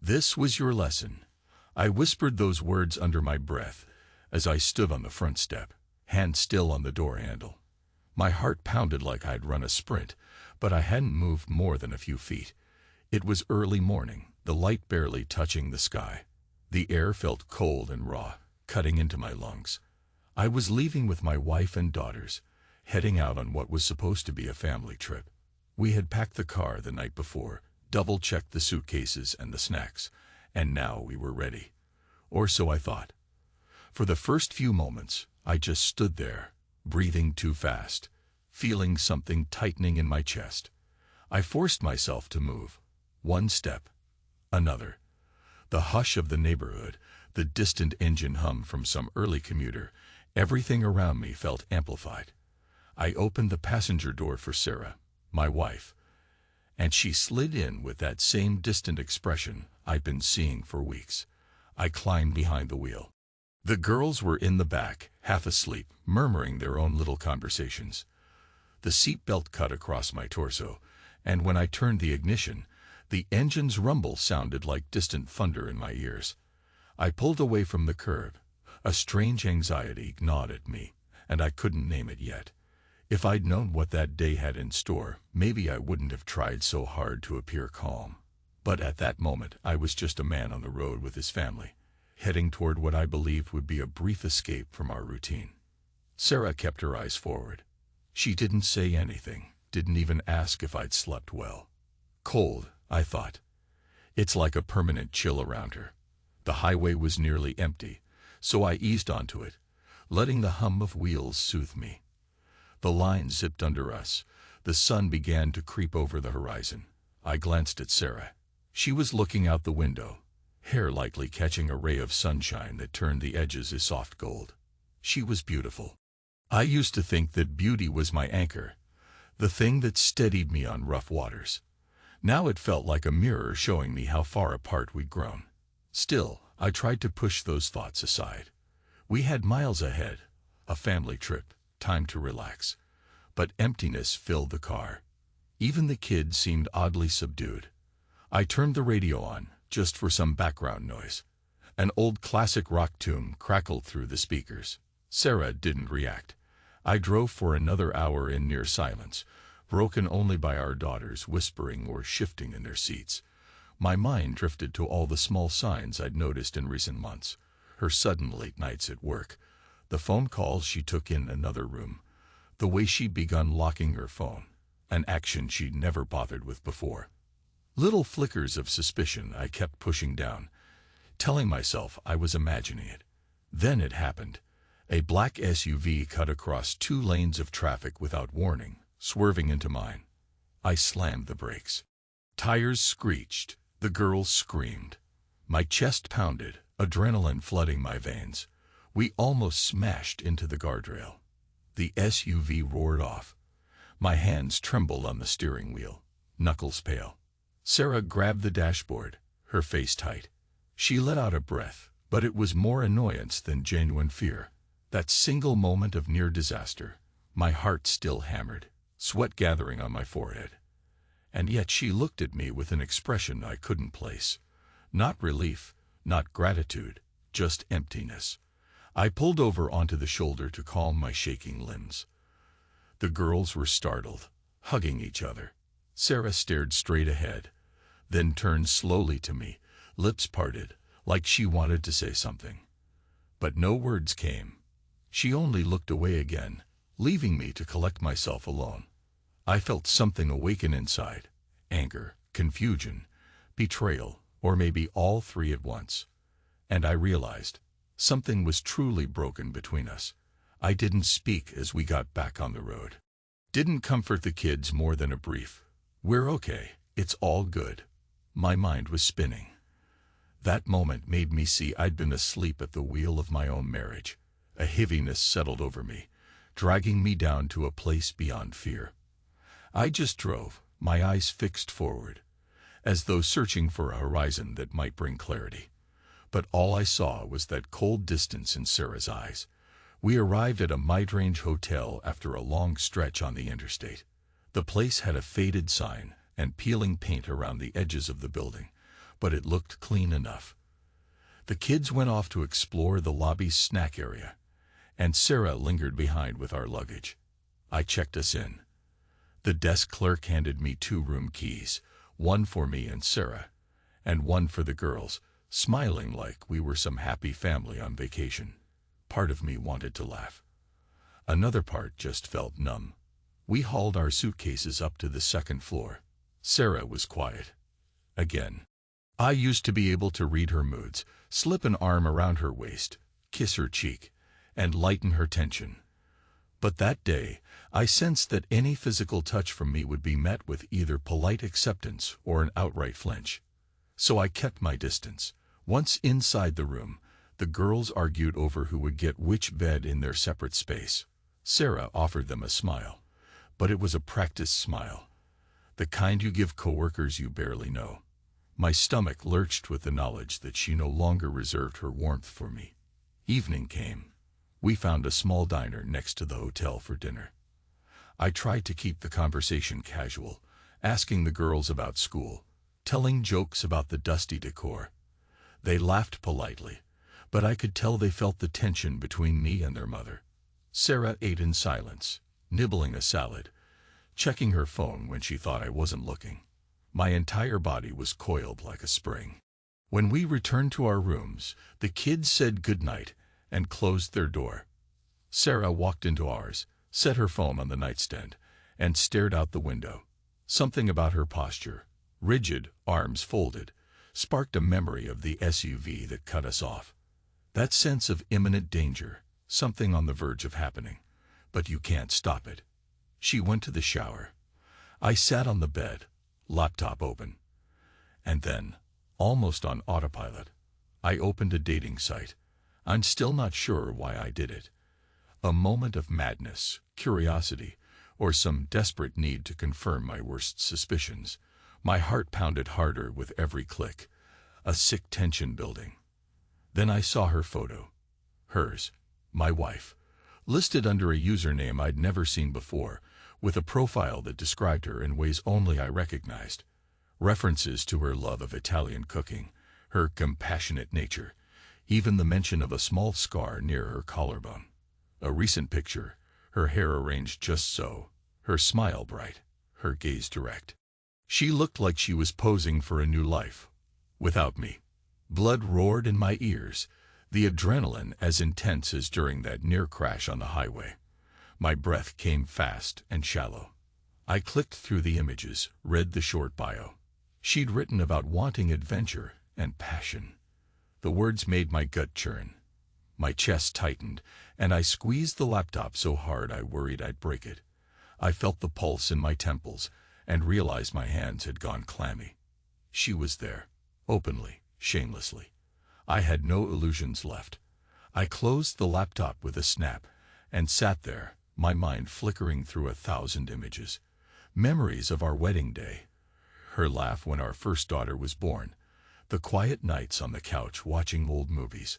This was your lesson. I whispered those words under my breath as I stood on the front step, hand still on the door handle. My heart pounded like I'd run a sprint, but I hadn't moved more than a few feet. It was early morning, the light barely touching the sky. The air felt cold and raw, cutting into my lungs. I was leaving with my wife and daughters, heading out on what was supposed to be a family trip. We had packed the car the night before, double-checked the suitcases and the snacks, and now we were ready. Or so I thought. For the first few moments, I just stood there, breathing too fast, feeling something tightening in my chest. I forced myself to move. One step, another. The hush of the neighborhood, the distant engine hum from some early commuter, everything around me felt amplified. I opened the passenger door for Sarah, my wife, and she slid in with that same distant expression I'd been seeing for weeks. I climbed behind the wheel. The girls were in the back, half asleep, murmuring their own little conversations. The seatbelt cut across my torso, and when I turned the ignition, the engine's rumble sounded like distant thunder in my ears. I pulled away from the curb. A strange anxiety gnawed at me, and I couldn't name it yet. If I'd known what that day had in store, maybe I wouldn't have tried so hard to appear calm. But at that moment, I was just a man on the road with his family, heading toward what I believed would be a brief escape from our routine. Sarah kept her eyes forward. She didn't say anything, didn't even ask if I'd slept well. Cold, I thought. It's like a permanent chill around her. The highway was nearly empty, so I eased onto it, letting the hum of wheels soothe me. The line zipped under us. The sun began to creep over the horizon. I glanced at Sarah. She was looking out the window, hair lightly catching a ray of sunshine that turned the edges a soft gold. She was beautiful. I used to think that beauty was my anchor, the thing that steadied me on rough waters. Now it felt like a mirror showing me how far apart we'd grown. Still, I tried to push those thoughts aside. We had miles ahead, a family trip, time to relax. But emptiness filled the car. Even the kids seemed oddly subdued. I turned the radio on, just for some background noise. An old classic rock tune crackled through the speakers. Sarah didn't react. I drove for another hour in near silence, broken only by our daughters whispering or shifting in their seats. My mind drifted to all the small signs I'd noticed in recent months. Her sudden late nights at work, the phone calls she took in another room, the way she'd begun locking her phone, an action she'd never bothered with before. Little flickers of suspicion I kept pushing down, telling myself I was imagining it. Then it happened. A black SUV cut across 2 lanes of traffic without warning, swerving into mine. I slammed the brakes. Tires screeched. The girls screamed. My chest pounded, adrenaline flooding my veins. We almost smashed into the guardrail. The SUV roared off. My hands trembled on the steering wheel, knuckles pale. Sarah grabbed the dashboard, her face tight. She let out a breath, but it was more annoyance than genuine fear. That single moment of near disaster, my heart still hammered, sweat gathering on my forehead. And yet she looked at me with an expression I couldn't place. Not relief, not gratitude, just emptiness. I pulled over onto the shoulder to calm my shaking limbs. The girls were startled, hugging each other. Sarah stared straight ahead, then turned slowly to me, lips parted, like she wanted to say something. But no words came. She only looked away again, leaving me to collect myself alone. I felt something awaken inside. Anger, confusion, betrayal, or maybe all 3 at once. And I realized something was truly broken between us. I didn't speak as we got back on the road. Didn't comfort the kids more than a brief, "We're okay, it's all good." My mind was spinning. That moment made me see I'd been asleep at the wheel of my own marriage. A heaviness settled over me, dragging me down to a place beyond fear. I just drove, my eyes fixed forward, as though searching for a horizon that might bring clarity. But all I saw was that cold distance in Sarah's eyes. We arrived at a mid-range hotel after a long stretch on the interstate. The place had a faded sign and peeling paint around the edges of the building, but it looked clean enough. The kids went off to explore the lobby's snack area, and Sarah lingered behind with our luggage. I checked us in. The desk clerk handed me 2 room keys, one for me and Sarah, and one for the girls, smiling like we were some happy family on vacation. Part of me wanted to laugh. Another part just felt numb. We hauled our suitcases up to the 2nd floor. Sarah was quiet. Again. I used to be able to read her moods, slip an arm around her waist, kiss her cheek, and lighten her tension. But that day, I sensed that any physical touch from me would be met with either polite acceptance or an outright flinch. So I kept my distance. Once inside the room, the girls argued over who would get which bed in their separate space. Sarah offered them a smile, but it was a practiced smile, the kind you give coworkers you barely know. My stomach lurched with the knowledge that she no longer reserved her warmth for me. Evening came. We found a small diner next to the hotel for dinner. I tried to keep the conversation casual, asking the girls about school, telling jokes about the dusty decor. They laughed politely, but I could tell they felt the tension between me and their mother. Sarah ate in silence, nibbling a salad, checking her phone when she thought I wasn't looking. My entire body was coiled like a spring. When we returned to our rooms, the kids said goodnight and closed their door. Sarah walked into ours, set her phone on the nightstand, and stared out the window. Something about her posture, rigid, arms folded, sparked a memory of the SUV that cut us off. That sense of imminent danger, something on the verge of happening, but you can't stop it. She went to the shower. I sat on the bed, laptop open. And then, almost on autopilot, I opened a dating site. I'm still not sure why I did it. A moment of madness, curiosity, or some desperate need to confirm my worst suspicions. My heart pounded harder with every click, a sick tension building. Then I saw her photo. Hers, my wife, listed under a username I'd never seen before, with a profile that described her in ways only I recognized. References to her love of Italian cooking, her compassionate nature, even the mention of a small scar near her collarbone. A recent picture, her hair arranged just so, her smile bright, her gaze direct. She looked like she was posing for a new life, without me. Blood roared in my ears, the adrenaline as intense as during that near crash on the highway. My breath came fast and shallow. I clicked through the images, read the short bio. She'd written about wanting adventure and passion. The words made my gut churn. My chest tightened, and I squeezed the laptop so hard I worried I'd break it. I felt the pulse in my temples and realized my hands had gone clammy. She was there, openly, shamelessly. I had no illusions left. I closed the laptop with a snap and sat there, my mind flickering through 1,000 images. Memories of our wedding day, her laugh when our first daughter was born, the quiet nights on the couch watching old movies.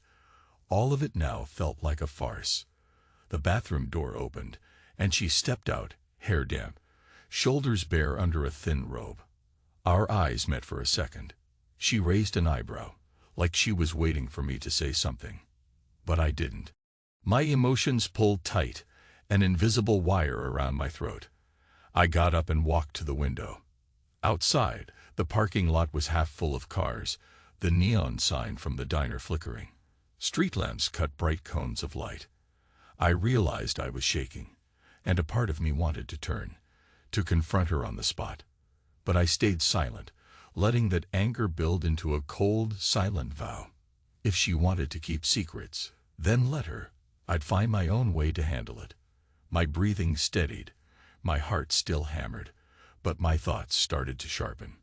All of it now felt like a farce. The bathroom door opened, and she stepped out, hair damp, shoulders bare under a thin robe. Our eyes met for a second. She raised an eyebrow, like she was waiting for me to say something. But I didn't. My emotions pulled tight, an invisible wire around my throat. I got up and walked to the window. Outside, the parking lot was half full of cars, the neon sign from the diner flickering. Street lamps cut bright cones of light. I realized I was shaking, and a part of me wanted to turn, to confront her on the spot. But I stayed silent, letting that anger build into a cold, silent vow. If she wanted to keep secrets, then let her. I'd find my own way to handle it. My breathing steadied, my heart still hammered, but my thoughts started to sharpen.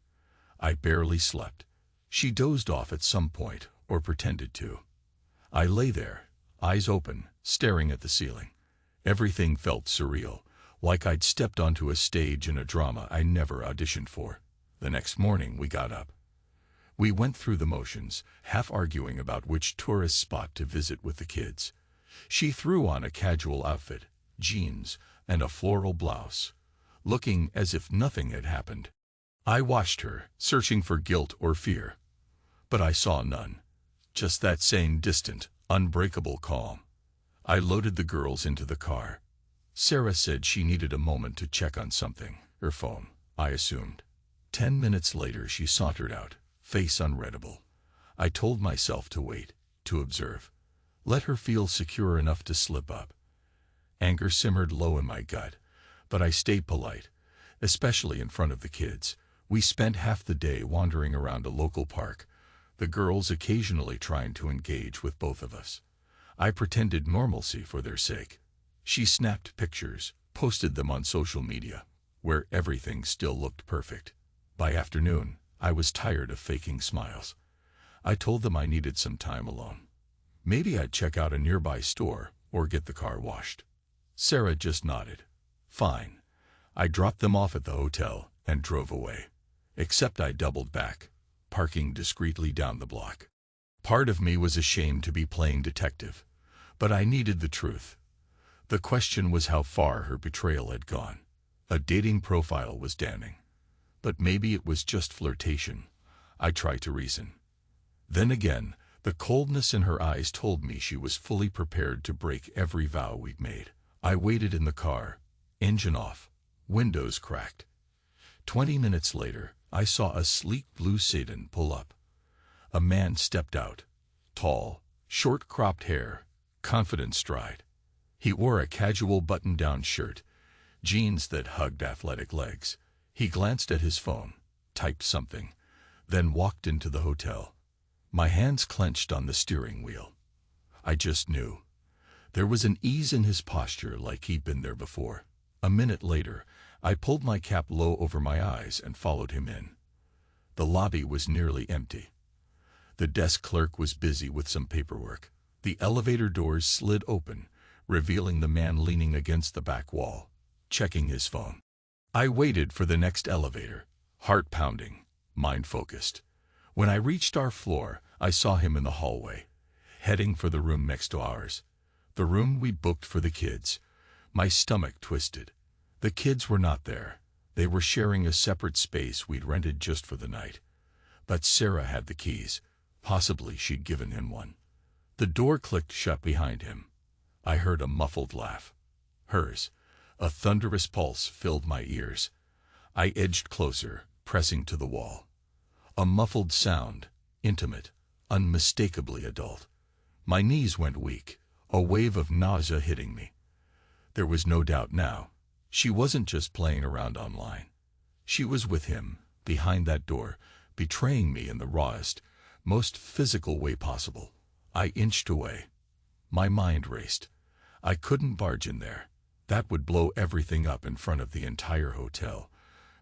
I barely slept. She dozed off at some point, or pretended to. I lay there, eyes open, staring at the ceiling. Everything felt surreal, like I'd stepped onto a stage in a drama I never auditioned for. The next morning we got up. We went through the motions, half arguing about which tourist spot to visit with the kids. She threw on a casual outfit, jeans, and a floral blouse, looking as if nothing had happened. I watched her, searching for guilt or fear. But I saw none. Just that same distant, unbreakable calm. I loaded the girls into the car. Sarah said she needed a moment to check on something, her phone, I assumed. 10 minutes later she sauntered out, face unreadable. I told myself to wait, to observe. Let her feel secure enough to slip up. Anger simmered low in my gut, but I stayed polite, especially in front of the kids. We spent half the day wandering around a local park, the girls occasionally trying to engage with both of us. I pretended normalcy for their sake. She snapped pictures, posted them on social media, where everything still looked perfect. By afternoon, I was tired of faking smiles. I told them I needed some time alone. Maybe I'd check out a nearby store or get the car washed. Sarah just nodded. Fine. I dropped them off at the hotel and drove away. Except I doubled back, parking discreetly down the block. Part of me was ashamed to be playing detective, but I needed the truth. The question was how far her betrayal had gone. A dating profile was damning. But maybe it was just flirtation. I tried to reason. Then again, the coldness in her eyes told me she was fully prepared to break every vow we'd made. I waited in the car, engine off, windows cracked. 20 minutes later, I saw a sleek blue sedan pull up. A man stepped out, tall, short-cropped hair, confident stride. He wore a casual button-down shirt, jeans that hugged athletic legs. He glanced at his phone, typed something, then walked into the hotel. My hands clenched on the steering wheel. I just knew. There was an ease in his posture like he'd been there before. A minute later, I pulled my cap low over my eyes and followed him in. The lobby was nearly empty. The desk clerk was busy with some paperwork. The elevator doors slid open, revealing the man leaning against the back wall, checking his phone. I waited for the next elevator, heart pounding, mind focused. When I reached our floor, I saw him in the hallway, heading for the room next to ours. The room we booked for the kids. My stomach twisted. The kids were not there. They were sharing a separate space we'd rented just for the night. But Sarah had the keys. Possibly she'd given him one. The door clicked shut behind him. I heard a muffled laugh. Hers. A thunderous pulse filled my ears. I edged closer, pressing to the wall. A muffled sound, intimate, unmistakably adult. My knees went weak, a wave of nausea hitting me. There was no doubt now. She wasn't just playing around online. She was with him, behind that door, betraying me in the rawest, most physical way possible. I inched away. My mind raced. I couldn't barge in there. That would blow everything up in front of the entire hotel,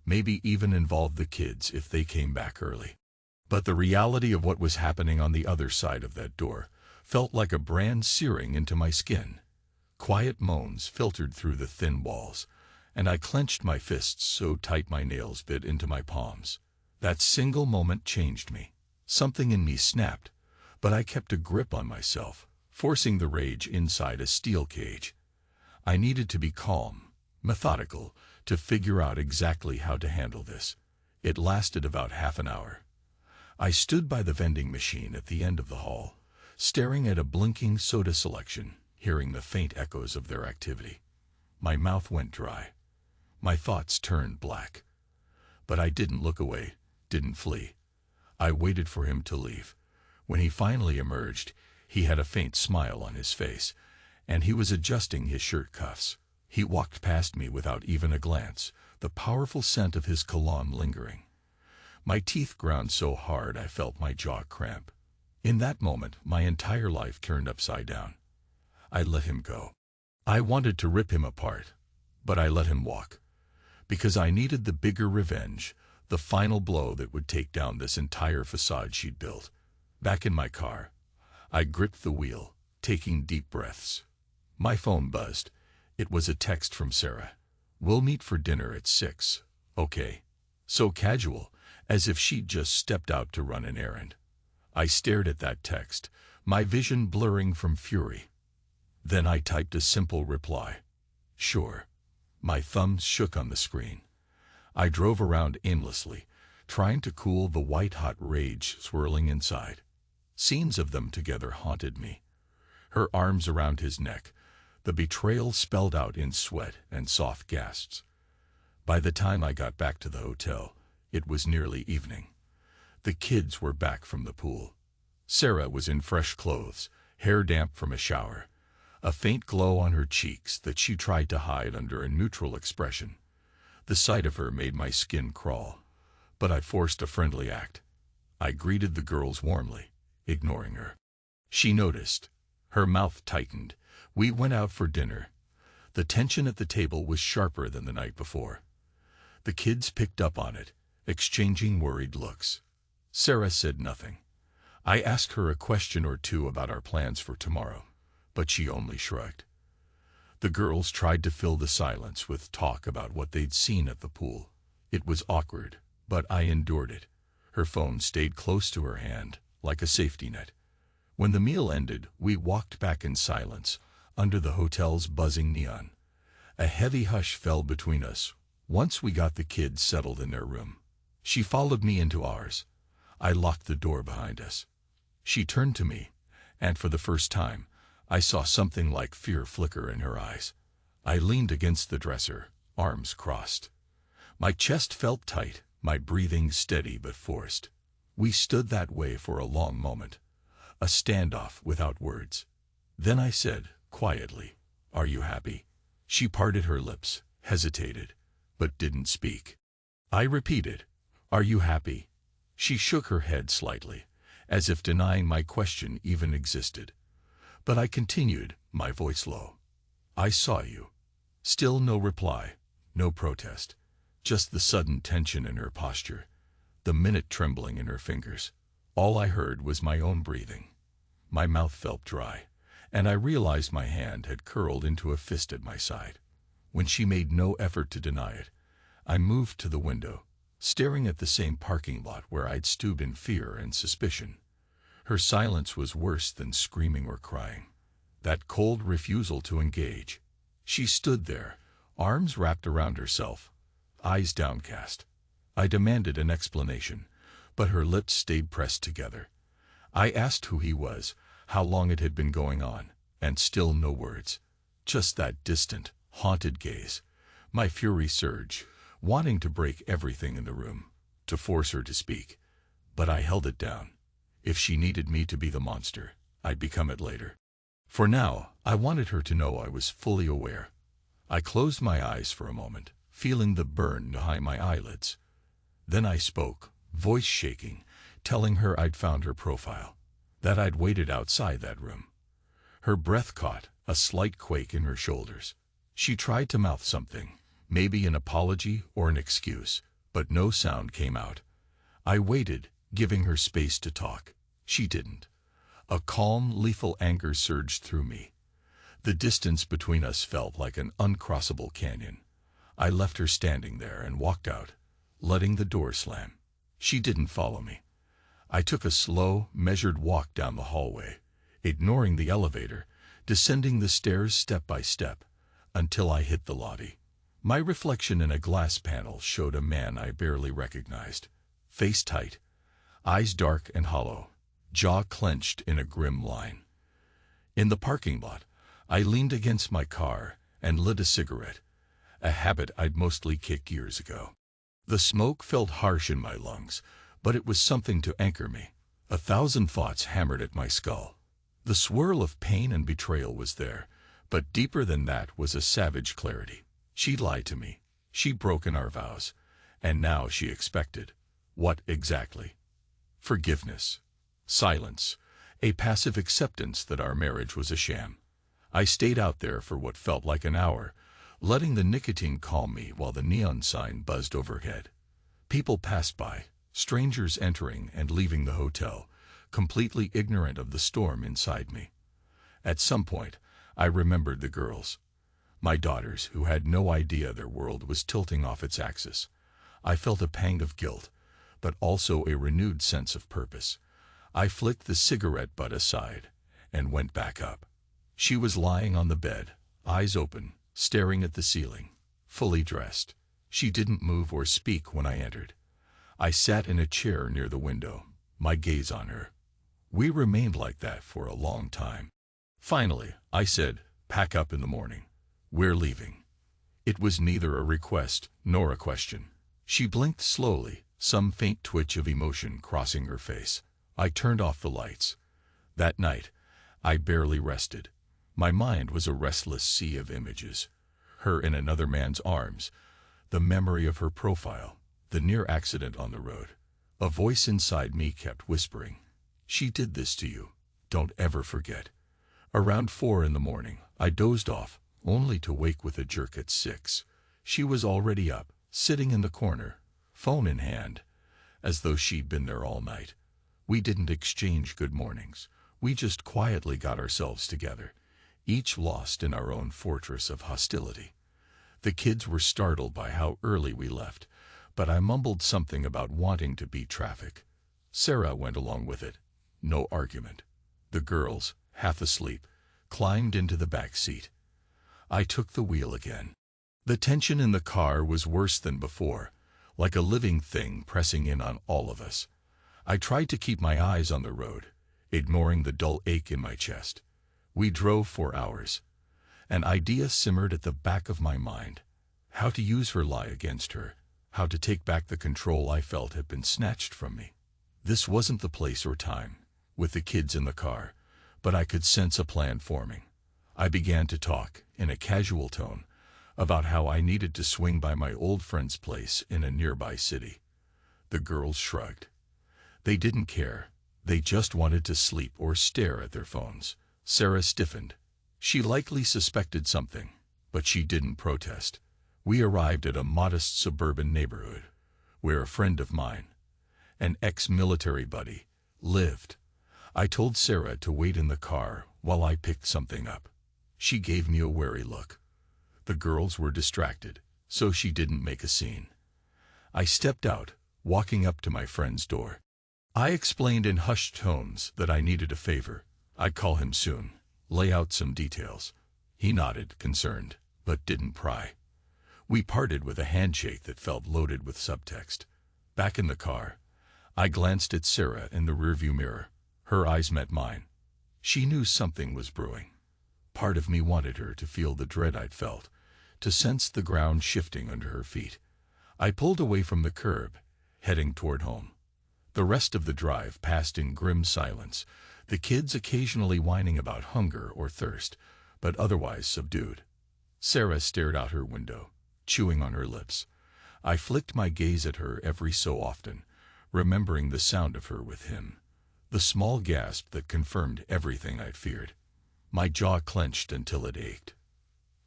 maybe even involve the kids if they came back early. But the reality of what was happening on the other side of that door felt like a brand searing into my skin. Quiet moans filtered through the thin walls, and I clenched my fists so tight my nails bit into my palms. That single moment changed me. Something in me snapped, but I kept a grip on myself, forcing the rage inside a steel cage. I needed to be calm, methodical, to figure out exactly how to handle this. It lasted about half an hour. I stood by the vending machine at the end of the hall, staring at a blinking soda selection, hearing the faint echoes of their activity. My mouth went dry. My thoughts turned black. But I didn't look away, didn't flee. I waited for him to leave. When he finally emerged, he had a faint smile on his face, and he was adjusting his shirt cuffs. He walked past me without even a glance, the powerful scent of his cologne lingering. My teeth ground so hard I felt my jaw cramp. In that moment, my entire life turned upside down. I let him go. I wanted to rip him apart, but I let him walk. Because I needed the bigger revenge, the final blow that would take down this entire facade she'd built. Back in my car, I gripped the wheel, taking deep breaths. My phone buzzed. It was a text from Sarah. "We'll meet for dinner at 6, okay?" So casual, as if she'd just stepped out to run an errand. I stared at that text, my vision blurring from fury. Then I typed a simple reply. "Sure." My thumbs shook on the screen. I drove around aimlessly, trying to cool the white-hot rage swirling inside. Scenes of them together haunted me. Her arms around his neck, the betrayal spelled out in sweat and soft gasps. By the time I got back to the hotel, it was nearly evening. The kids were back from the pool. Sarah was in fresh clothes, hair damp from a shower, a faint glow on her cheeks that she tried to hide under a neutral expression. The sight of her made my skin crawl, but I forced a friendly act. I greeted the girls warmly, ignoring her. She noticed. Her mouth tightened. We went out for dinner. The tension at the table was sharper than the night before. The kids picked up on it, exchanging worried looks. Sarah said nothing. I asked her a question or two about our plans for tomorrow, but she only shrugged. The girls tried to fill the silence with talk about what they'd seen at the pool. It was awkward, but I endured it. Her phone stayed close to her hand, like a safety net. When the meal ended, we walked back in silence, under the hotel's buzzing neon. A heavy hush fell between us once we got the kids settled in their room. She followed me into ours. I locked the door behind us. She turned to me, and for the first time, I saw something like fear flicker in her eyes. I leaned against the dresser, arms crossed. My chest felt tight, my breathing steady but forced. We stood that way for a long moment, a standoff without words. Then I said, quietly, "Are you happy?" She parted her lips, hesitated, but didn't speak. I repeated, "Are you happy?" She shook her head slightly, as if denying my question even existed. But I continued, my voice low. "I saw you." Still no reply, no protest, just the sudden tension in her posture, the minute trembling in her fingers. All I heard was my own breathing. My mouth felt dry, and I realized my hand had curled into a fist at my side. When she made no effort to deny it, I moved to the window, staring at the same parking lot where I'd stood in fear and suspicion. Her silence was worse than screaming or crying. That cold refusal to engage. She stood there, arms wrapped around herself, eyes downcast. I demanded an explanation, but her lips stayed pressed together. I asked who he was, how long it had been going on, and still no words. Just that distant, haunted gaze. My fury surged, wanting to break everything in the room, to force her to speak. But I held it down. If she needed me to be the monster, I'd become it later. For now, I wanted her to know I was fully aware. I closed my eyes for a moment, feeling the burn behind my eyelids. Then I spoke, voice shaking, telling her I'd found her profile, that I'd waited outside that room. Her breath caught, a slight quake in her shoulders. She tried to mouth something, maybe an apology or an excuse, but no sound came out. I waited, giving her space to talk. She didn't. A calm, lethal anger surged through me. The distance between us felt like an uncrossable canyon. I left her standing there and walked out, letting the door slam. She didn't follow me. I took a slow, measured walk down the hallway, ignoring the elevator, descending the stairs step by step, until I hit the lobby. My reflection in a glass panel showed a man I barely recognized. Face tight, eyes dark and hollow, jaw clenched in a grim line. In the parking lot, I leaned against my car and lit a cigarette, a habit I'd mostly kicked years ago. The smoke felt harsh in my lungs, but it was something to anchor me. 1,000 thoughts hammered at my skull. The swirl of pain and betrayal was there, but deeper than that was a savage clarity. She'd lied to me. She'd broken our vows. And now she expected. What exactly? Forgiveness. Silence. A passive acceptance that our marriage was a sham. I stayed out there for what felt like an hour, letting the nicotine calm me while the neon sign buzzed overhead. People passed by, strangers entering and leaving the hotel, completely ignorant of the storm inside me. At some point, I remembered the girls. My daughters, who had no idea their world was tilting off its axis. I felt a pang of guilt, but also a renewed sense of purpose. I flicked the cigarette butt aside and went back up. She was lying on the bed, eyes open, staring at the ceiling, fully dressed. She didn't move or speak when I entered. I sat in a chair near the window, my gaze on her. We remained like that for a long time. Finally, I said, "Pack up in the morning. We're leaving." It was neither a request nor a question. She blinked slowly, some faint twitch of emotion crossing her face. I turned off the lights. That night, I barely rested. My mind was a restless sea of images. Her in another man's arms, the memory of her profile, the near accident on the road. A voice inside me kept whispering, "She did this to you. Don't ever forget." Around 4 in the morning, I dozed off, only to wake with a jerk at 6. She was already up, sitting in the corner, phone in hand, as though she'd been there all night. We didn't exchange good mornings. We just quietly got ourselves together, each lost in our own fortress of hostility. The kids were startled by how early we left, but I mumbled something about wanting to beat traffic. Sarah went along with it. No argument. The girls, half asleep, climbed into the back seat. I took the wheel again. The tension in the car was worse than before, like a living thing pressing in on all of us. I tried to keep my eyes on the road, ignoring the dull ache in my chest. We drove for hours. An idea simmered at the back of my mind. How to use her lie against her. How to take back the control I felt had been snatched from me. This wasn't the place or time, with the kids in the car, but I could sense a plan forming. I began to talk, in a casual tone, about how I needed to swing by my old friend's place in a nearby city. The girls shrugged. They didn't care. They just wanted to sleep or stare at their phones. Sarah stiffened. She likely suspected something, but she didn't protest. We arrived at a modest suburban neighborhood, where a friend of mine, an ex-military buddy, lived. I told Sarah to wait in the car while I picked something up. She gave me a wary look. The girls were distracted, so she didn't make a scene. I stepped out, walking up to my friend's door. I explained in hushed tones that I needed a favor. I'd call him soon, lay out some details. He nodded, concerned, but didn't pry. We parted with a handshake that felt loaded with subtext. Back in the car, I glanced at Sarah in the rearview mirror. Her eyes met mine. She knew something was brewing. Part of me wanted her to feel the dread I'd felt, to sense the ground shifting under her feet. I pulled away from the curb, heading toward home. The rest of the drive passed in grim silence, the kids occasionally whining about hunger or thirst, but otherwise subdued. Sarah stared out her window, chewing on her lips. I flicked my gaze at her every so often, remembering the sound of her with him, the small gasp that confirmed everything I'd feared. My jaw clenched until it ached.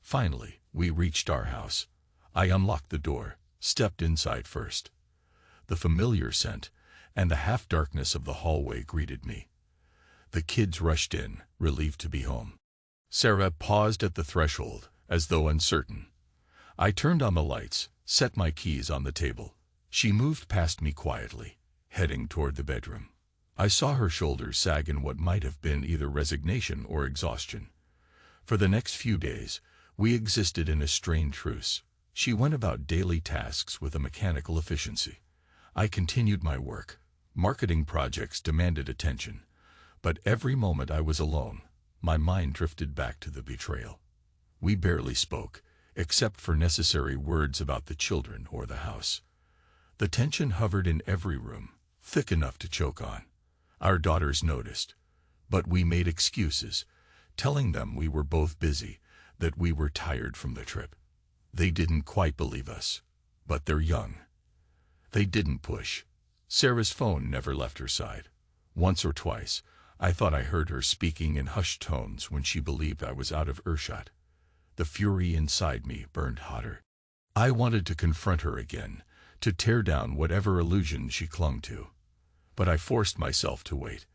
Finally, we reached our house. I unlocked the door, stepped inside first. The familiar scent and the half-darkness of the hallway greeted me. The kids rushed in, relieved to be home. Sarah paused at the threshold, as though uncertain. I turned on the lights, set my keys on the table. She moved past me quietly, heading toward the bedroom. I saw her shoulders sag in what might have been either resignation or exhaustion. For the next few days, we existed in a strained truce. She went about daily tasks with a mechanical efficiency. I continued my work. Marketing projects demanded attention. But every moment I was alone, my mind drifted back to the betrayal. We barely spoke, except for necessary words about the children or the house. The tension hovered in every room, thick enough to choke on. Our daughters noticed, but we made excuses, telling them we were both busy, that we were tired from the trip. They didn't quite believe us, but they're young. They didn't push. Sarah's phone never left her side. Once or twice, I thought I heard her speaking in hushed tones when she believed I was out of earshot. The fury inside me burned hotter. I wanted to confront her again, to tear down whatever illusion she clung to. But I forced myself to wait.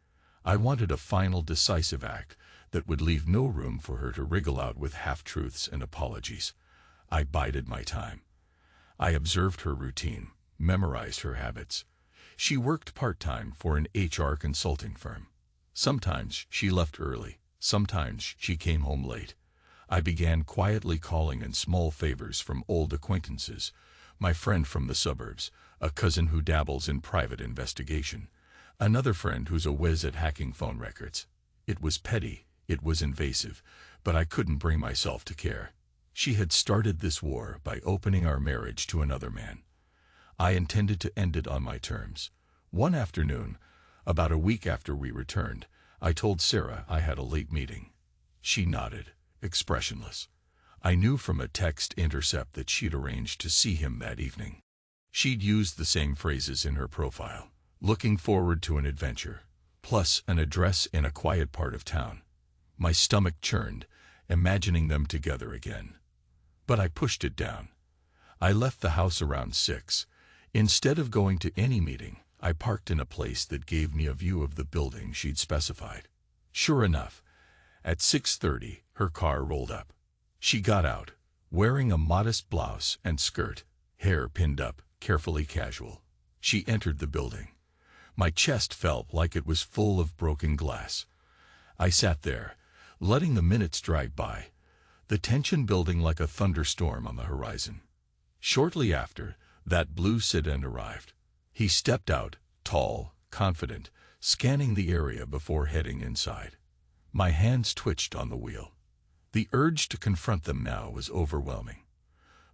I wanted a final decisive act that would leave no room for her to wriggle out with half-truths and apologies. I bided my time. I observed her routine, memorized her habits. She worked part-time for an HR consulting firm. Sometimes she left early, sometimes she came home late. I began quietly calling in small favors from old acquaintances, my friend from the suburbs, a cousin who dabbles in private investigation, another friend who's a whiz at hacking phone records. It was petty, it was invasive, but I couldn't bring myself to care. She had started this war by opening our marriage to another man. I intended to end it on my terms. One afternoon, about a week after we returned, I told Sarah I had a late meeting. She nodded, expressionless. I knew from a text intercept that she'd arranged to see him that evening. She'd used the same phrases in her profile, looking forward to an adventure, plus an address in a quiet part of town. My stomach churned, imagining them together again. But I pushed it down. I left the house around 6. Instead of going to any meeting, I parked in a place that gave me a view of the building she'd specified. Sure enough, at 6:30, her car rolled up. She got out, wearing a modest blouse and skirt, hair pinned up, carefully casual. She entered the building. My chest felt like it was full of broken glass. I sat there, letting the minutes drag by, the tension building like a thunderstorm on the horizon. Shortly after, that blue sedan arrived. He stepped out, tall, confident, scanning the area before heading inside. My hands twitched on the wheel. The urge to confront them now was overwhelming.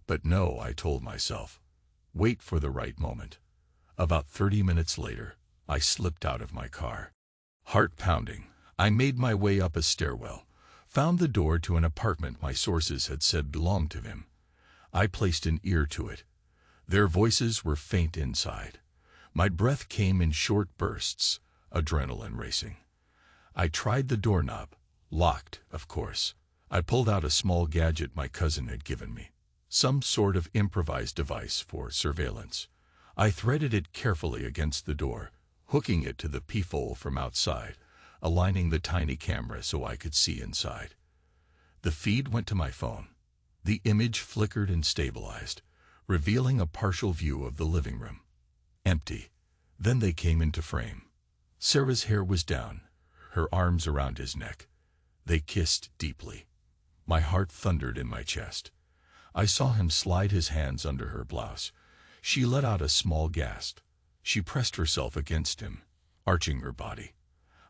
But no, I told myself. Wait for the right moment. About 30 minutes later, I slipped out of my car. Heart pounding, I made my way up a stairwell, found the door to an apartment my sources had said belonged to him. I placed an ear to it. Their voices were faint inside. My breath came in short bursts, adrenaline racing. I tried the doorknob, locked, of course. I pulled out a small gadget my cousin had given me, some sort of improvised device for surveillance. I threaded it carefully against the door, hooking it to the peephole from outside, aligning the tiny camera so I could see inside. The feed went to my phone. The image flickered and stabilized, revealing a partial view of the living room. Empty. Then they came into frame. Sarah's hair was down, her arms around his neck. They kissed deeply. My heart thundered in my chest. I saw him slide his hands under her blouse. She let out a small gasp. She pressed herself against him, arching her body.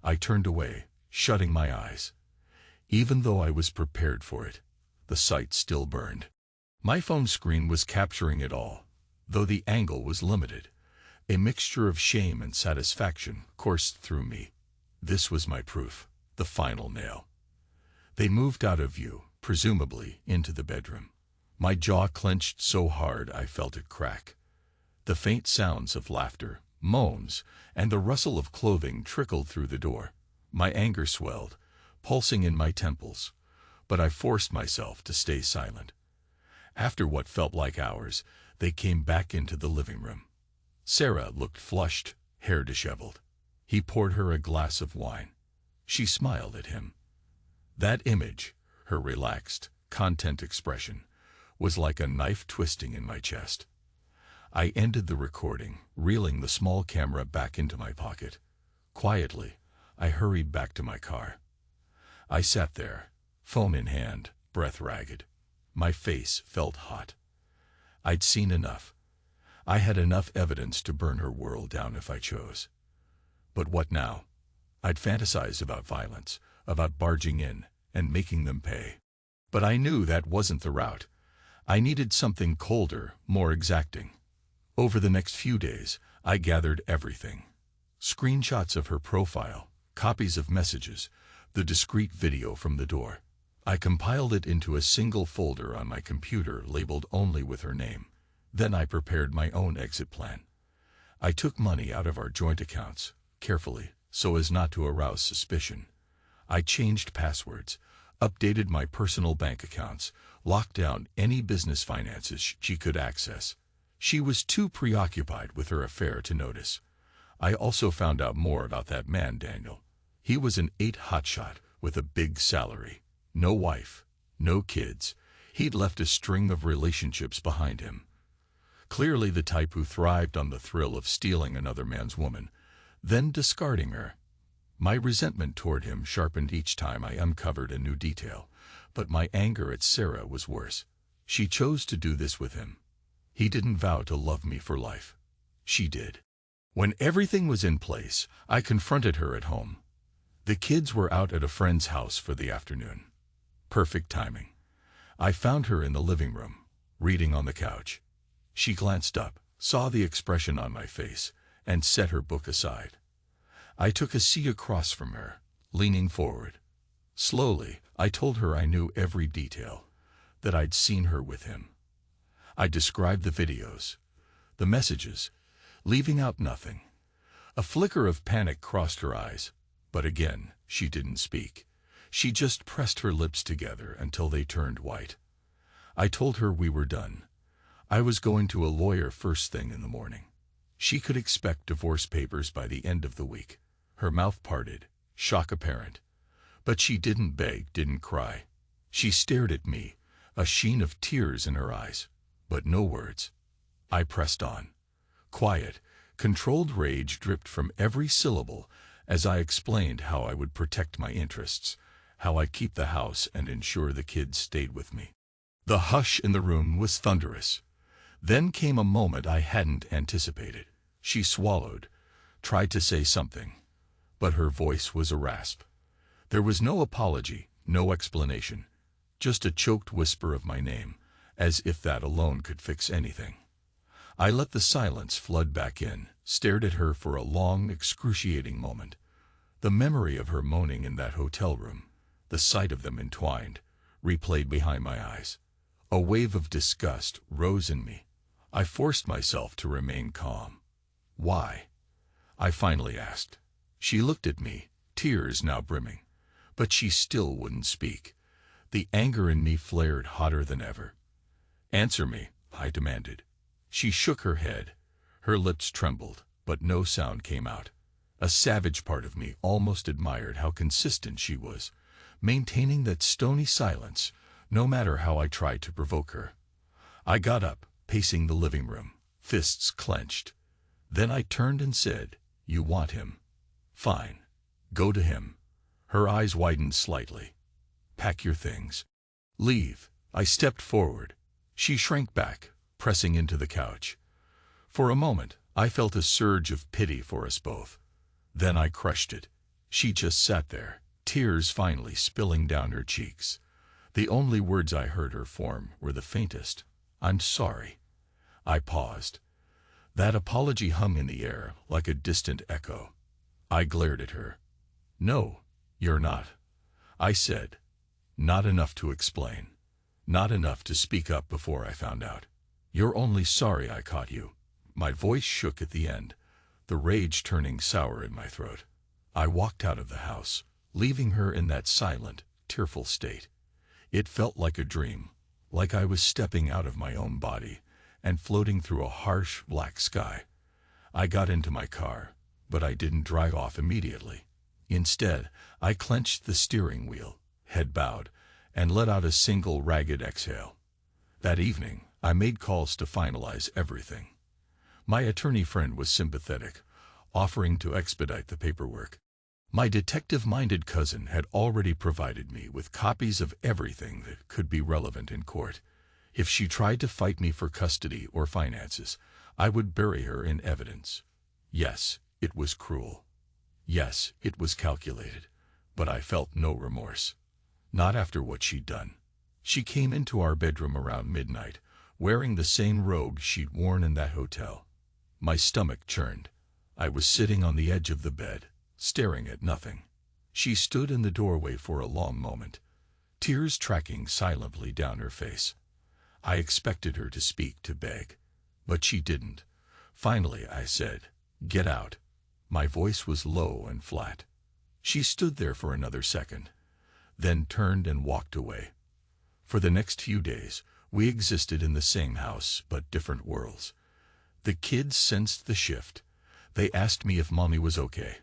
I turned away, shutting my eyes. Even though I was prepared for it, the sight still burned. My phone screen was capturing it all, though the angle was limited. A mixture of shame and satisfaction coursed through me. This was my proof, the final nail. They moved out of view, presumably into the bedroom. My jaw clenched so hard I felt it crack. The faint sounds of laughter, moans, and the rustle of clothing trickled through the door. My anger swelled, pulsing in my temples, but I forced myself to stay silent. After what felt like hours, they came back into the living room. Sarah looked flushed, hair disheveled. He poured her a glass of wine. She smiled at him. That image, her relaxed, content expression, was like a knife twisting in my chest. I ended the recording, reeling the small camera back into my pocket. Quietly, I hurried back to my car. I sat there, phone in hand, breath ragged. My face felt hot. I'd seen enough. I had enough evidence to burn her world down if I chose. But what now? I'd fantasize about violence, about barging in and making them pay. But I knew that wasn't the route. I needed something colder, more exacting. Over the next few days, I gathered everything. Screenshots of her profile, copies of messages, the discreet video from the door. I compiled it into a single folder on my computer labeled only with her name. Then I prepared my own exit plan. I took money out of our joint accounts, carefully, so as not to arouse suspicion. I changed passwords, updated my personal bank accounts, locked down any business finances she could access. She was too preoccupied with her affair to notice. I also found out more about that man, Daniel. He was an 8 hotshot with a big salary. No wife, no kids. He'd left a string of relationships behind him. Clearly the type who thrived on the thrill of stealing another man's woman, then discarding her. My resentment toward him sharpened each time I uncovered a new detail, but my anger at Sarah was worse. She chose to do this with him. He didn't vow to love me for life. She did. When everything was in place, I confronted her at home. The kids were out at a friend's house for the afternoon. Perfect timing. I found her in the living room, reading on the couch. She glanced up, saw the expression on my face, and set her book aside. I took a seat across from her, leaning forward. Slowly, I told her I knew every detail, that I'd seen her with him. I described the videos, the messages, leaving out nothing. A flicker of panic crossed her eyes, but again, she didn't speak. She just pressed her lips together until they turned white. I told her we were done. I was going to a lawyer first thing in the morning. She could expect divorce papers by the end of the week. Her mouth parted, shock apparent. But she didn't beg, didn't cry. She stared at me, a sheen of tears in her eyes, but no words. I pressed on. Quiet, controlled rage dripped from every syllable as I explained how I would protect my interests, how I'd keep the house and ensure the kids stayed with me. The hush in the room was thunderous. Then came a moment I hadn't anticipated. She swallowed, tried to say something, but her voice was a rasp. There was no apology, no explanation, just a choked whisper of my name, as if that alone could fix anything. I let the silence flood back in, stared at her for a long, excruciating moment. The memory of her moaning in that hotel room, the sight of them entwined, replayed behind my eyes. A wave of disgust rose in me. I forced myself to remain calm. Why? I finally asked. She looked at me, tears now brimming, but she still wouldn't speak. The anger in me flared hotter than ever. Answer me, I demanded. She shook her head. Her lips trembled, but no sound came out. A savage part of me almost admired how consistent she was, maintaining that stony silence, no matter how I tried to provoke her. I got up, pacing the living room, fists clenched. Then I turned and said, "You want him? Fine. Go to him." Her eyes widened slightly. "Pack your things. Leave." I stepped forward. She shrank back, pressing into the couch. For a moment, I felt a surge of pity for us both. Then I crushed it. She just sat there, tears finally spilling down her cheeks. The only words I heard her form were the faintest, "I'm sorry." I paused. That apology hung in the air like a distant echo. I glared at her. "No, you're not," I said. "Not enough to explain. Not enough to speak up before I found out. You're only sorry I caught you." My voice shook at the end, the rage turning sour in my throat. I walked out of the house, leaving her in that silent, tearful state. It felt like a dream, like I was stepping out of my own body and floating through a harsh, black sky. I got into my car, but I didn't drive off immediately. Instead, I clenched the steering wheel, head bowed, and let out a single ragged exhale. That evening, I made calls to finalize everything. My attorney friend was sympathetic, offering to expedite the paperwork. My detective-minded cousin had already provided me with copies of everything that could be relevant in court. If she tried to fight me for custody or finances, I would bury her in evidence. Yes, it was cruel. Yes, it was calculated, but I felt no remorse. Not after what she'd done. She came into our bedroom around midnight, wearing the same robe she'd worn in that hotel. My stomach churned. I was sitting on the edge of the bed, staring at nothing. She stood in the doorway for a long moment, tears tracking silently down her face. I expected her to speak, to beg, but she didn't. Finally, I said, "Get out." My voice was low and flat. She stood there for another second, then turned and walked away. For the next few days, we existed in the same house, but different worlds. The kids sensed the shift. They asked me if Mommy was okay.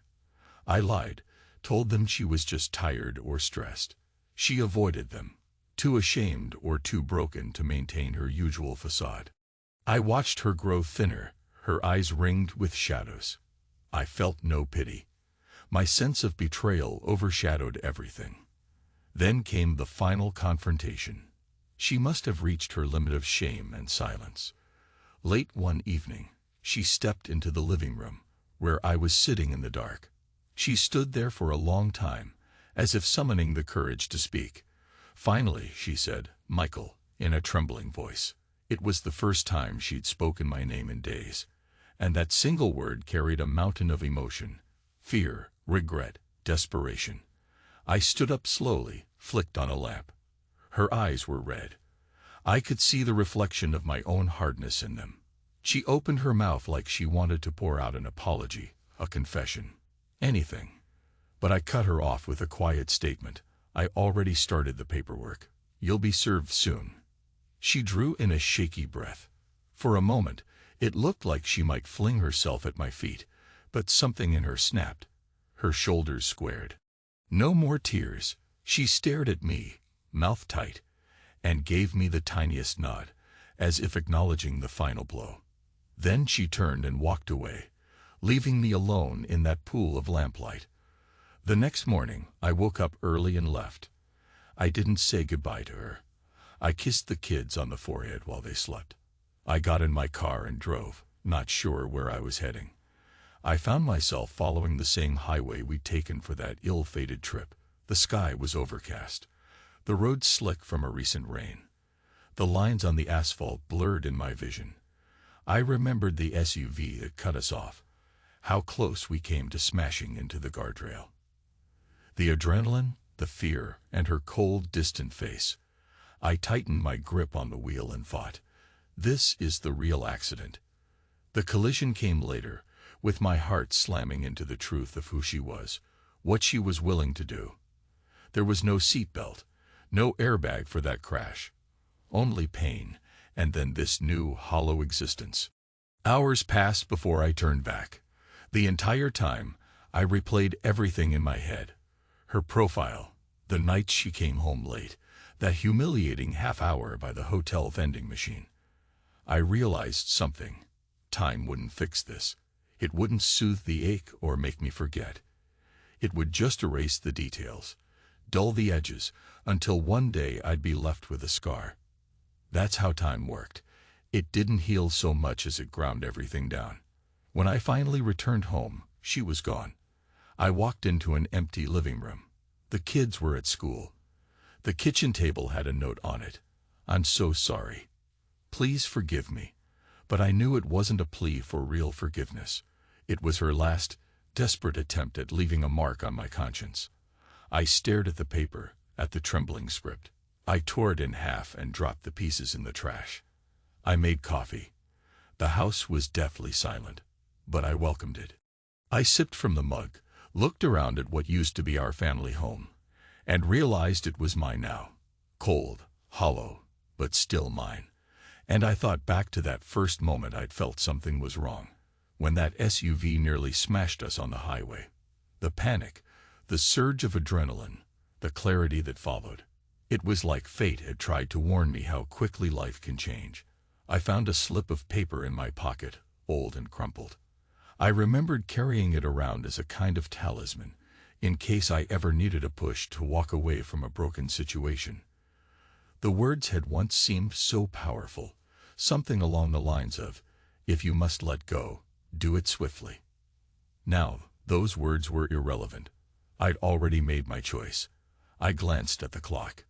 I lied, told them she was just tired or stressed. She avoided them, too ashamed or too broken to maintain her usual facade. I watched her grow thinner, her eyes ringed with shadows. I felt no pity. My sense of betrayal overshadowed everything. Then came the final confrontation. She must have reached her limit of shame and silence. Late one evening, she stepped into the living room, where I was sitting in the dark. She stood there for a long time, as if summoning the courage to speak. Finally, she said, "Michael," in a trembling voice. It was the first time she'd spoken my name in days, and that single word carried a mountain of emotion: fear, regret, desperation. I stood up slowly, flicked on a lamp. Her eyes were red. I could see the reflection of my own hardness in them. She opened her mouth like she wanted to pour out an apology, a confession, anything. But I cut her off with a quiet statement. "I already started the paperwork. You'll be served soon." She drew in a shaky breath. For a moment, it looked like she might fling herself at my feet, but something in her snapped. Her shoulders squared. No more tears. She stared at me, mouth tight, and gave me the tiniest nod, as if acknowledging the final blow. Then she turned and walked away, leaving me alone in that pool of lamplight. The next morning, I woke up early and left. I didn't say goodbye to her. I kissed the kids on the forehead while they slept. I got in my car and drove, not sure where I was heading. I found myself following the same highway we'd taken for that ill-fated trip. The sky was overcast, the road slick from a recent rain. The lines on the asphalt blurred in my vision. I remembered the SUV that cut us off, how close we came to smashing into the guardrail. The adrenaline, the fear, and her cold, distant face. I tightened my grip on the wheel and thought, this is the real accident. The collision came later, with my heart slamming into the truth of who she was, what she was willing to do. There was no seatbelt, no airbag for that crash. Only pain, and then this new, hollow existence. Hours passed before I turned back. The entire time, I replayed everything in my head. Her profile, the nights she came home late, that humiliating half-hour by the hotel vending machine. I realized something. Time wouldn't fix this. It wouldn't soothe the ache or make me forget. It would just erase the details, dull the edges, until one day I'd be left with a scar. That's how time worked. It didn't heal so much as it ground everything down. When I finally returned home, she was gone. I walked into an empty living room. The kids were at school. The kitchen table had a note on it. "I'm so sorry. Please forgive me." But I knew it wasn't a plea for real forgiveness. It was her last, desperate attempt at leaving a mark on my conscience. I stared at the paper, at the trembling script. I tore it in half and dropped the pieces in the trash. I made coffee. The house was deathly silent, but I welcomed it. I sipped from the mug, looked around at what used to be our family home, and realized it was mine now. Cold, hollow, but still mine. And I thought back to that first moment I'd felt something was wrong, when that SUV nearly smashed us on the highway. The panic, the surge of adrenaline, the clarity that followed. It was like fate had tried to warn me how quickly life can change. I found a slip of paper in my pocket, old and crumpled. I remembered carrying it around as a kind of talisman, in case I ever needed a push to walk away from a broken situation. The words had once seemed so powerful, something along the lines of, "If you must let go, do it swiftly." Now, those words were irrelevant. I'd already made my choice. I glanced at the clock.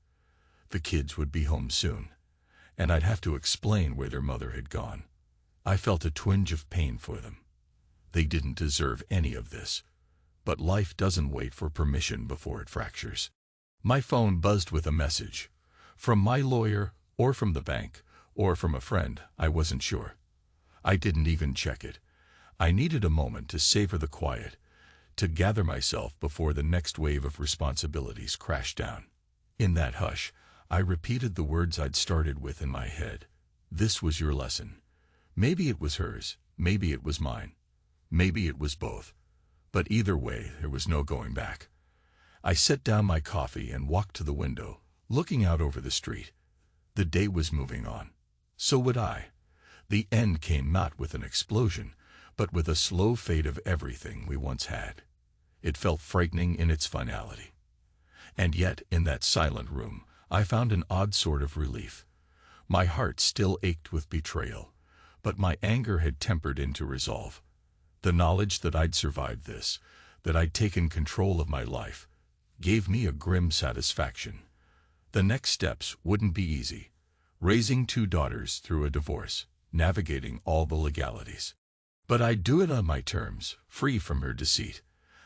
The kids would be home soon, and I'd have to explain where their mother had gone. I felt a twinge of pain for them. They didn't deserve any of this. But life doesn't wait for permission before it fractures. My phone buzzed with a message. From my lawyer, or from the bank, or from a friend, I wasn't sure. I didn't even check it. I needed a moment to savor the quiet, to gather myself before the next wave of responsibilities crashed down. In that hush, I repeated the words I'd started with in my head. This was your lesson. Maybe it was hers, maybe it was mine. Maybe it was both. But either way, there was no going back. I set down my coffee and walked to the window, looking out over the street. The day was moving on. So would I. The end came not with an explosion, but with a slow fade of everything we once had. It felt frightening in its finality. And yet, in that silent room, I found an odd sort of relief. My heart still ached with betrayal, but my anger had tempered into resolve. The knowledge that I'd survived this, that I'd taken control of my life, gave me a grim satisfaction. The next steps wouldn't be easy. Raising 2 daughters through a divorce, navigating all the legalities. But I'd do it on my terms, free from her deceit.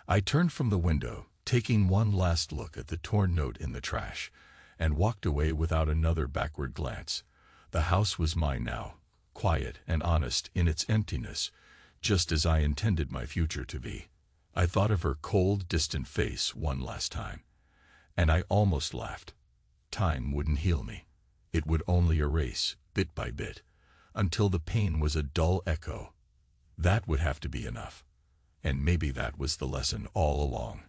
I turned from the window, taking one last look at the torn note in the trash, and walked away without another backward glance. The house was mine now, quiet and honest in its emptiness, just as I intended my future to be. I thought of her cold, distant face one last time, and I almost laughed. Time wouldn't heal me. It would only erase, bit by bit, until the pain was a dull echo. That would have to be enough. And maybe that was the lesson all along.